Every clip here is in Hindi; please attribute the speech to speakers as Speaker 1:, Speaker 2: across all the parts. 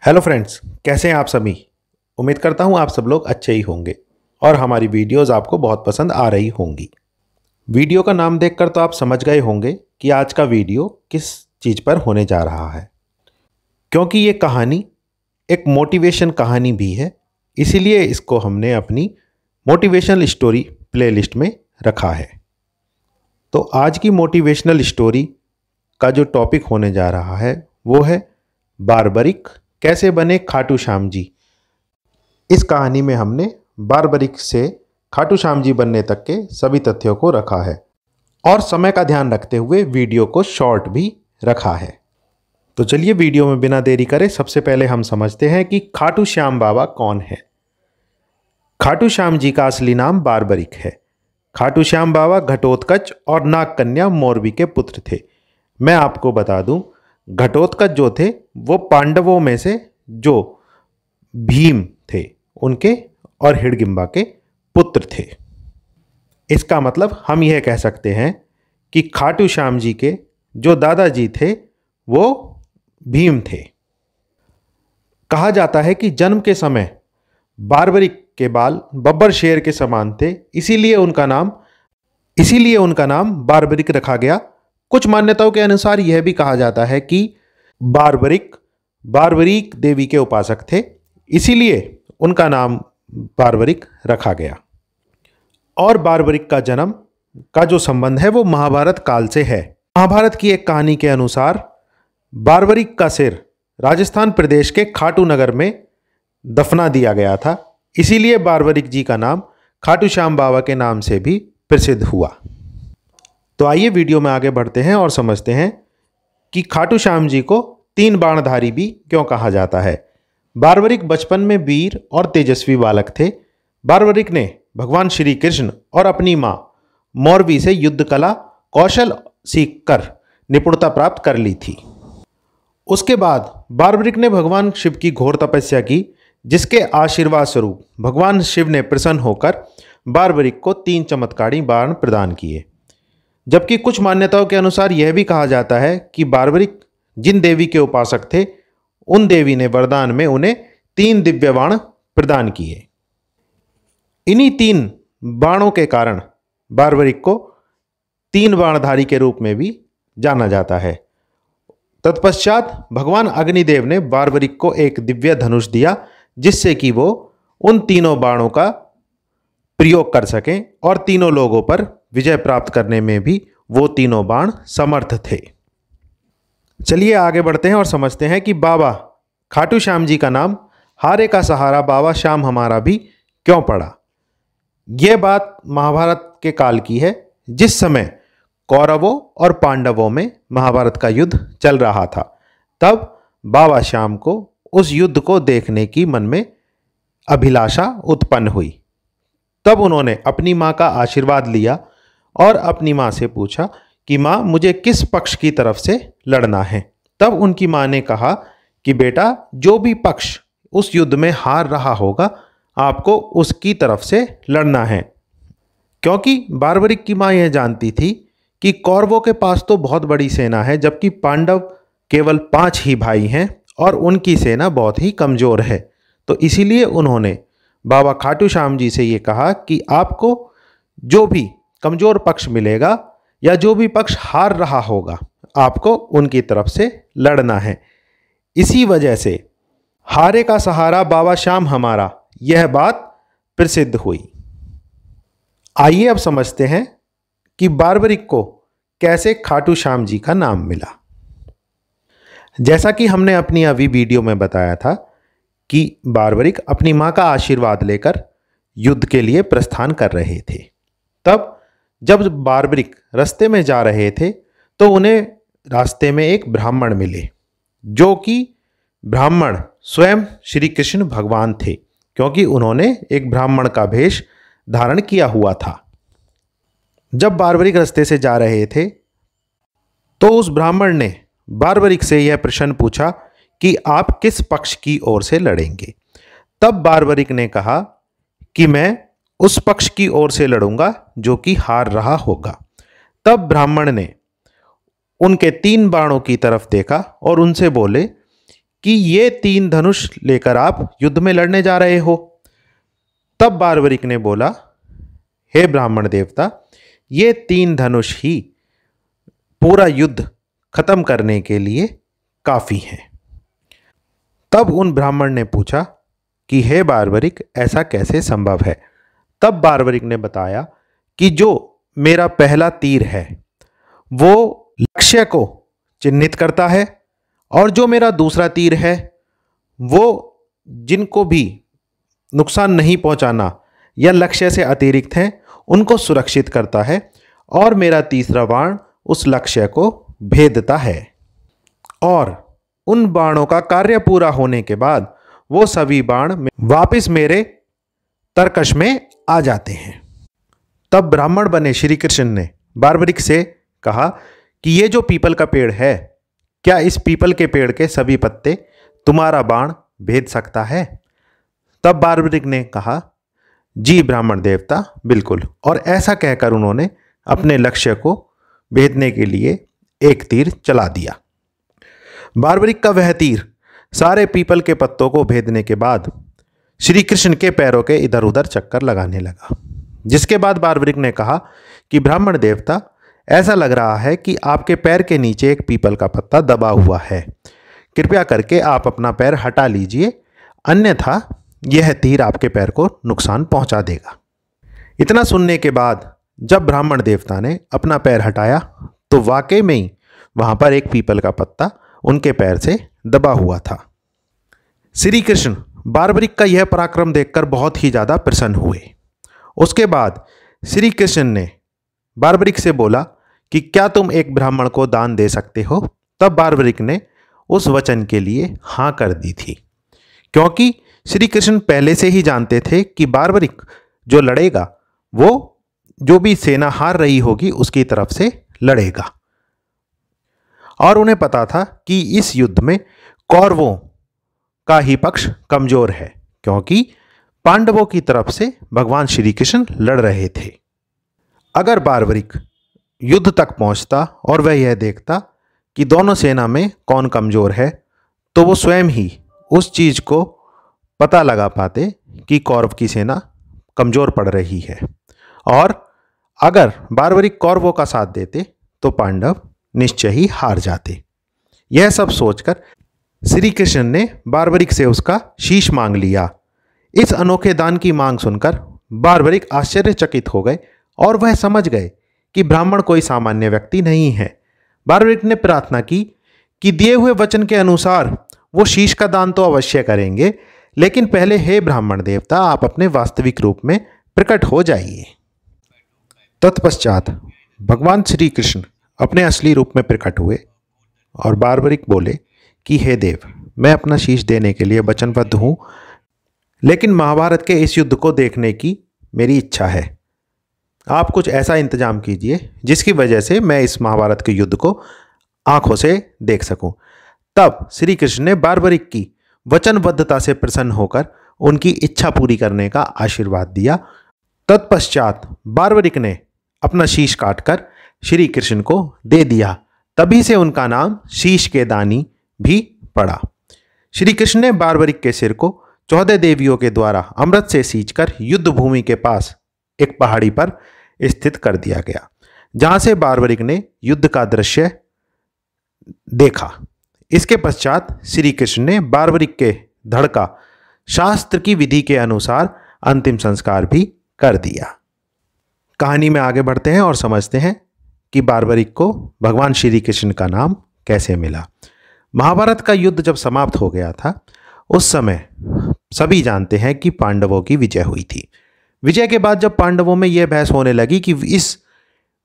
Speaker 1: हेलो फ्रेंड्स, कैसे हैं आप सभी। उम्मीद करता हूं आप सब लोग अच्छे ही होंगे और हमारी वीडियोस आपको बहुत पसंद आ रही होंगी। वीडियो का नाम देखकर तो आप समझ गए होंगे कि आज का वीडियो किस चीज़ पर होने जा रहा है, क्योंकि ये कहानी एक मोटिवेशन कहानी भी है। इसीलिए इसको हमने अपनी मोटिवेशनल स्टोरी प्लेलिस्ट में रखा है। तो आज की मोटिवेशनल स्टोरी का जो टॉपिक होने जा रहा है वो है बारबरिक कैसे बने खाटू श्याम जी। इस कहानी में हमने बारबरिक से खाटू श्याम जी बनने तक के सभी तथ्यों को रखा है और समय का ध्यान रखते हुए वीडियो को शॉर्ट भी रखा है। तो चलिए वीडियो में बिना देरी करे सबसे पहले हम समझते हैं कि खाटू श्याम बाबा कौन है। खाटू श्याम जी का असली नाम बारबरिक है। खाटू श्याम बाबा घटोत्कच और नाग कन्या मोरवी के पुत्र थे। मैं आपको बता दूं, घटोत्कच जो थे वो पांडवों में से जो भीम थे उनके और हिड़गिंबा के पुत्र थे। इसका मतलब हम यह कह सकते हैं कि खाटू श्याम जी के जो दादाजी थे वो भीम थे। कहा जाता है कि जन्म के समय बारबरिक के बाल बब्बर शेर के समान थे, इसीलिए उनका नाम बारबरिक रखा गया। कुछ मान्यताओं के अनुसार यह भी कहा जाता है कि बारबरिक देवी के उपासक थे, इसीलिए उनका नाम बारबरिक रखा गया। और बारबरिक का जन्म का जो संबंध है वो महाभारत काल से है। महाभारत की एक कहानी के अनुसार बारबरिक का सिर राजस्थान प्रदेश के खाटू नगर में दफना दिया गया था, इसीलिए बारबरिक जी का नाम खाटू श्याम बाबा के नाम से भी प्रसिद्ध हुआ। तो आइए वीडियो में आगे बढ़ते हैं और समझते हैं कि खाटू श्याम जी को तीन बाणधारी भी क्यों कहा जाता है। बारबरिक बचपन में वीर और तेजस्वी बालक थे। बारबरिक ने भगवान श्री कृष्ण और अपनी मां मोरवी से युद्ध कला कौशल सीखकर निपुणता प्राप्त कर ली थी। उसके बाद बारबरिक ने भगवान शिव की घोर तपस्या की, जिसके आशीर्वाद स्वरूप भगवान शिव ने प्रसन्न होकर बारबरिक को 3 चमत्कारी बाण प्रदान किए। जबकि कुछ मान्यताओं के अनुसार यह भी कहा जाता है कि बारबरिक जिन देवी के उपासक थे उन देवी ने वरदान में उन्हें 3 दिव्य बाण प्रदान किए। इन्हीं 3 बाणों के कारण बारबरिक को 3 बाणधारी के रूप में भी जाना जाता है। तत्पश्चात भगवान अग्निदेव ने बारबरिक को एक दिव्य धनुष दिया, जिससे कि वो उन तीनों बाणों का प्रयोग कर सकें और तीनों लोगों पर विजय प्राप्त करने में भी वो तीनों बाण समर्थ थे। चलिए आगे बढ़ते हैं और समझते हैं कि बाबा खाटू श्याम जी का नाम हारे का सहारा बाबा श्याम हमारा भी क्यों पड़ा। यह बात महाभारत के काल की है, जिस समय कौरवों और पांडवों में महाभारत का युद्ध चल रहा था। तब बाबा श्याम को उस युद्ध को देखने की मन में अभिलाषा उत्पन्न हुई। तब उन्होंने अपनी मां का आशीर्वाद लिया और अपनी मां से पूछा कि मां, मुझे किस पक्ष की तरफ से लड़ना है। तब उनकी मां ने कहा कि बेटा, जो भी पक्ष उस युद्ध में हार रहा होगा आपको उसकी तरफ से लड़ना है। क्योंकि बारबरिक की मां यह जानती थी कि कौरवों के पास तो बहुत बड़ी सेना है, जबकि पांडव केवल 5 ही भाई हैं और उनकी सेना बहुत ही कमज़ोर है। तो इसीलिए उन्होंने बाबा खाटू श्याम जी से ये कहा कि आपको जो भी कमज़ोर पक्ष मिलेगा या जो भी पक्ष हार रहा होगा आपको उनकी तरफ से लड़ना है। इसी वजह से हारे का सहारा बाबा श्याम हमारा यह बात प्रसिद्ध हुई। आइए अब समझते हैं कि बारबरिक को कैसे खाटू श्याम जी का नाम मिला। जैसा कि हमने अपनी अभी वीडियो में बताया था कि बारबरिक अपनी मां का आशीर्वाद लेकर युद्ध के लिए प्रस्थान कर रहे थे। तब जब बारबरिक रास्ते में जा रहे थे तो उन्हें रास्ते में एक ब्राह्मण मिले, जो कि ब्राह्मण स्वयं श्री कृष्ण भगवान थे, क्योंकि उन्होंने एक ब्राह्मण का भेष धारण किया हुआ था। जब बारबरिक रास्ते से जा रहे थे तो उस ब्राह्मण ने बारबरिक से यह प्रश्न पूछा कि आप किस पक्ष की ओर से लड़ेंगे। तब बारबरिक ने कहा कि मैं उस पक्ष की ओर से लड़ूंगा जो कि हार रहा होगा। तब ब्राह्मण ने उनके 3 बाणों की तरफ देखा और उनसे बोले कि ये 3 धनुष लेकर आप युद्ध में लड़ने जा रहे हो। तब बारबरिक ने बोला, हे ब्राह्मण देवता, ये 3 धनुष ही पूरा युद्ध खत्म करने के लिए काफी हैं। तब उन ब्राह्मण ने पूछा कि हे बारबरिक, ऐसा कैसे संभव है? तब बारबरिक ने बताया कि जो मेरा पहला तीर है वो लक्ष्य को चिन्हित करता है, और जो मेरा दूसरा तीर है वो जिनको भी नुकसान नहीं पहुंचाना या लक्ष्य से अतिरिक्त हैं उनको सुरक्षित करता है, और मेरा तीसरा बाण उस लक्ष्य को भेदता है, और उन बाणों का कार्य पूरा होने के बाद वो सभी बाण वापस मेरे तरकश में आ जाते हैं। तब ब्राह्मण बने श्री कृष्ण ने बारबरिक से कहा कि ये जो पीपल का पेड़ है, क्या इस पीपल के पेड़ के सभी पत्ते तुम्हारा बाण भेद सकता है? तब बारबरिक ने कहा, जी ब्राह्मण देवता, बिल्कुल। और ऐसा कहकर उन्होंने अपने लक्ष्य को भेदने के लिए एक तीर चला दिया। बारबरिक का वह तीर सारे पीपल के पत्तों को भेदने के बाद श्री कृष्ण के पैरों के इधर उधर चक्कर लगाने लगा। जिसके बाद बारबरिक ने कहा कि ब्राह्मण देवता, ऐसा लग रहा है कि आपके पैर के नीचे एक पीपल का पत्ता दबा हुआ है। कृपया करके आप अपना पैर हटा लीजिए, अन्यथा यह तीर आपके पैर को नुकसान पहुंचा देगा। इतना सुनने के बाद जब ब्राह्मण देवता ने अपना पैर हटाया तो वाकई में ही वहां पर एक पीपल का पत्ता उनके पैर से दबा हुआ था। श्री कृष्ण बारबरिक का यह पराक्रम देखकर बहुत ही ज़्यादा प्रसन्न हुए। उसके बाद श्री कृष्ण ने बारबरिक से बोला कि क्या तुम एक ब्राह्मण को दान दे सकते हो? तब बारबरिक ने उस वचन के लिए हाँ कर दी थी, क्योंकि श्री कृष्ण पहले से ही जानते थे कि बारबरिक जो लड़ेगा वो जो भी सेना हार रही होगी उसकी तरफ से लड़ेगा, और उन्हें पता था कि इस युद्ध में कौरवों का ही पक्ष कमजोर है, क्योंकि पांडवों की तरफ से भगवान श्री कृष्ण लड़ रहे थे। अगर बारबरिक युद्ध तक पहुंचता और वह यह देखता कि दोनों सेना में कौन कमजोर है, तो वो स्वयं ही उस चीज को पता लगा पाते कि कौरव की सेना कमजोर पड़ रही है, और अगर बारबरिक कौरवों का साथ देते तो पांडव निश्चय ही हार जाते। यह सब सोचकर श्री कृष्ण ने बारबरिक से उसका शीश मांग लिया। इस अनोखे दान की मांग सुनकर बारबरिक आश्चर्यचकित हो गए और वह समझ गए कि ब्राह्मण कोई सामान्य व्यक्ति नहीं है। बारबरिक ने प्रार्थना की कि दिए हुए वचन के अनुसार वो शीश का दान तो अवश्य करेंगे, लेकिन पहले हे ब्राह्मण देवता, आप अपने वास्तविक रूप में प्रकट हो जाइए। तत्पश्चात भगवान श्री कृष्ण अपने असली रूप में प्रकट हुए और बारबरिक बोले कि हे देव, मैं अपना शीश देने के लिए वचनबद्ध हूँ, लेकिन महाभारत के इस युद्ध को देखने की मेरी इच्छा है। आप कुछ ऐसा इंतजाम कीजिए जिसकी वजह से मैं इस महाभारत के युद्ध को आंखों से देख सकूं। तब श्री कृष्ण ने बारबरिक की वचनबद्धता से प्रसन्न होकर उनकी इच्छा पूरी करने का आशीर्वाद दिया। तत्पश्चात बारबरिक ने अपना शीश काटकर श्री कृष्ण को दे दिया। तभी से उनका नाम शीश के दानी भी पड़ा। श्री कृष्ण ने बारबरिक के सिर को 14 देवियों के द्वारा अमृत से सींचकर युद्ध भूमि के पास एक पहाड़ी पर स्थित कर दिया गया, जहां से बारबरिक ने युद्ध का दृश्य देखा। इसके पश्चात श्री कृष्ण ने बारबरिक के धड़ का शास्त्र की विधि के अनुसार अंतिम संस्कार भी कर दिया। कहानी में आगे बढ़ते हैं और समझते हैं कि बारबरिक को भगवान श्री कृष्ण का नाम कैसे मिला। महाभारत का युद्ध जब समाप्त हो गया था, उस समय सभी जानते हैं कि पांडवों की विजय हुई थी। विजय के बाद जब पांडवों में यह बहस होने लगी कि इस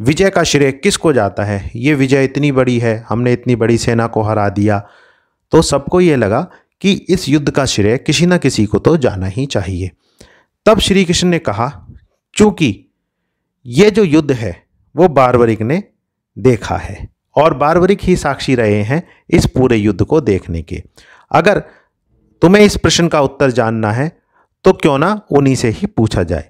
Speaker 1: विजय का श्रेय किसको जाता है, ये विजय इतनी बड़ी है, हमने इतनी बड़ी सेना को हरा दिया, तो सबको ये लगा कि इस युद्ध का श्रेय किसी न किसी को तो जाना ही चाहिए। तब श्री कृष्ण ने कहा, चूंकि ये जो युद्ध है वो बारबरिक ने देखा है और बारबरिक ही साक्षी रहे हैं इस पूरे युद्ध को देखने के, अगर तुम्हें इस प्रश्न का उत्तर जानना है तो क्यों ना उन्हीं से ही पूछा जाए।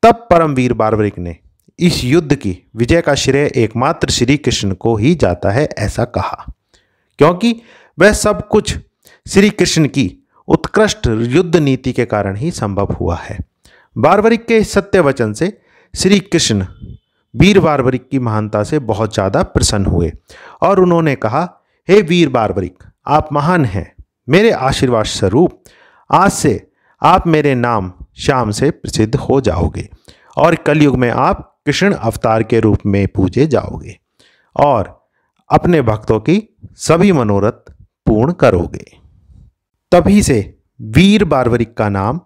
Speaker 1: तब परमवीर बारबरिक ने इस युद्ध की विजय का श्रेय एकमात्र श्री कृष्ण को ही जाता है ऐसा कहा, क्योंकि वह सब कुछ श्री कृष्ण की उत्कृष्ट युद्ध नीति के कारण ही संभव हुआ है। बार्बरिक के सत्य वचन से श्री कृष्ण वीर बार्बरिक की महानता से बहुत ज़्यादा प्रसन्न हुए और उन्होंने कहा, हे वीर बार्बरिक, आप महान हैं। मेरे आशीर्वाद स्वरूप आज से आप मेरे नाम श्याम से प्रसिद्ध हो जाओगे और कलयुग में आप कृष्ण अवतार के रूप में पूजे जाओगे और अपने भक्तों की सभी मनोरथ पूर्ण करोगे। तभी से वीर बार्बरिक का नाम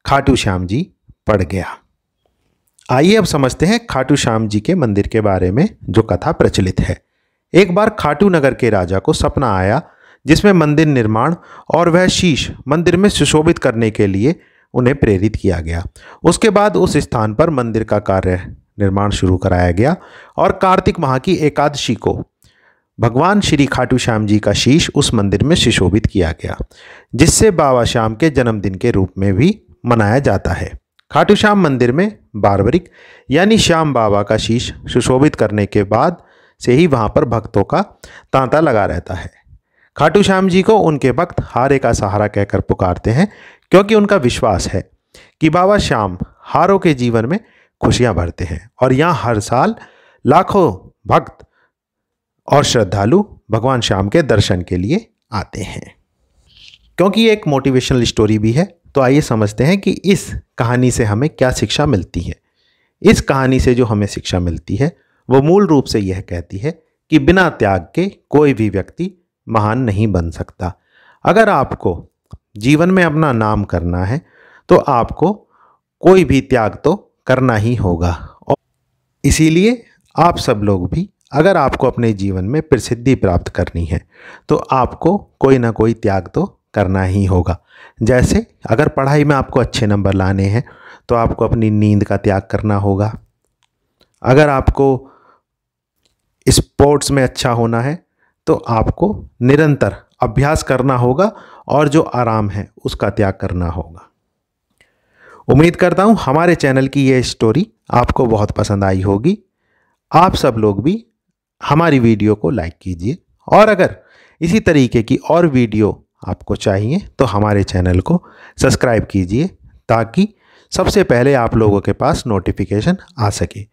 Speaker 1: खाटू श्याम जी पड़ गया। आइए अब समझते हैं खाटू श्याम जी के मंदिर के बारे में जो कथा प्रचलित है। एक बार खाटू नगर के राजा को सपना आया जिसमें मंदिर निर्माण और वह शीश मंदिर में सुशोभित करने के लिए उन्हें प्रेरित किया गया। उसके बाद उस स्थान पर मंदिर का कार्य निर्माण शुरू कराया गया और कार्तिक माह की एकादशी को भगवान श्री खाटू श्याम जी का शीश उस मंदिर में सुशोभित किया गया, जिससे बाबा श्याम के जन्मदिन के रूप में भी मनाया जाता है। खाटू श्याम मंदिर में बार्बरिक यानी श्याम बाबा का शीश सुशोभित करने के बाद से ही वहाँ पर भक्तों का तांता लगा रहता है। खाटू श्याम जी को उनके भक्त हारे का सहारा कहकर पुकारते हैं, क्योंकि उनका विश्वास है कि बाबा श्याम हारों के जीवन में खुशियाँ भरते हैं और यहाँ हर साल लाखों भक्त और श्रद्धालु भगवान श्याम के दर्शन के लिए आते हैं। क्योंकि ये एक मोटिवेशनल स्टोरी भी है, तो आइए समझते हैं कि इस कहानी से हमें क्या शिक्षा मिलती है। इस कहानी से जो हमें शिक्षा मिलती है वो मूल रूप से यह कहती है कि बिना त्याग के कोई भी व्यक्ति महान नहीं बन सकता। अगर आपको जीवन में अपना नाम करना है तो आपको कोई भी त्याग तो करना ही होगा। और इसीलिए आप सब लोग भी, अगर आपको अपने जीवन में प्रसिद्धि प्राप्त करनी है तो आपको कोई ना कोई त्याग तो करना ही होगा। जैसे अगर पढ़ाई में आपको अच्छे नंबर लाने हैं तो आपको अपनी नींद का त्याग करना होगा। अगर आपको स्पोर्ट्स में अच्छा होना है तो आपको निरंतर अभ्यास करना होगा और जो आराम है उसका त्याग करना होगा। उम्मीद करता हूँ हमारे चैनल की ये स्टोरी आपको बहुत पसंद आई होगी। आप सब लोग भी हमारी वीडियो को लाइक कीजिए और अगर इसी तरीके की और वीडियो आपको चाहिए तो हमारे चैनल को सब्सक्राइब कीजिए, ताकि सबसे पहले आप लोगों के पास नोटिफिकेशन आ सके।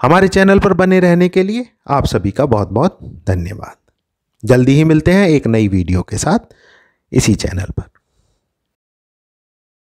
Speaker 1: हमारे चैनल पर बने रहने के लिए आप सभी का बहुत बहुत धन्यवाद। जल्दी ही मिलते हैं एक नई वीडियो के साथ इसी चैनल पर।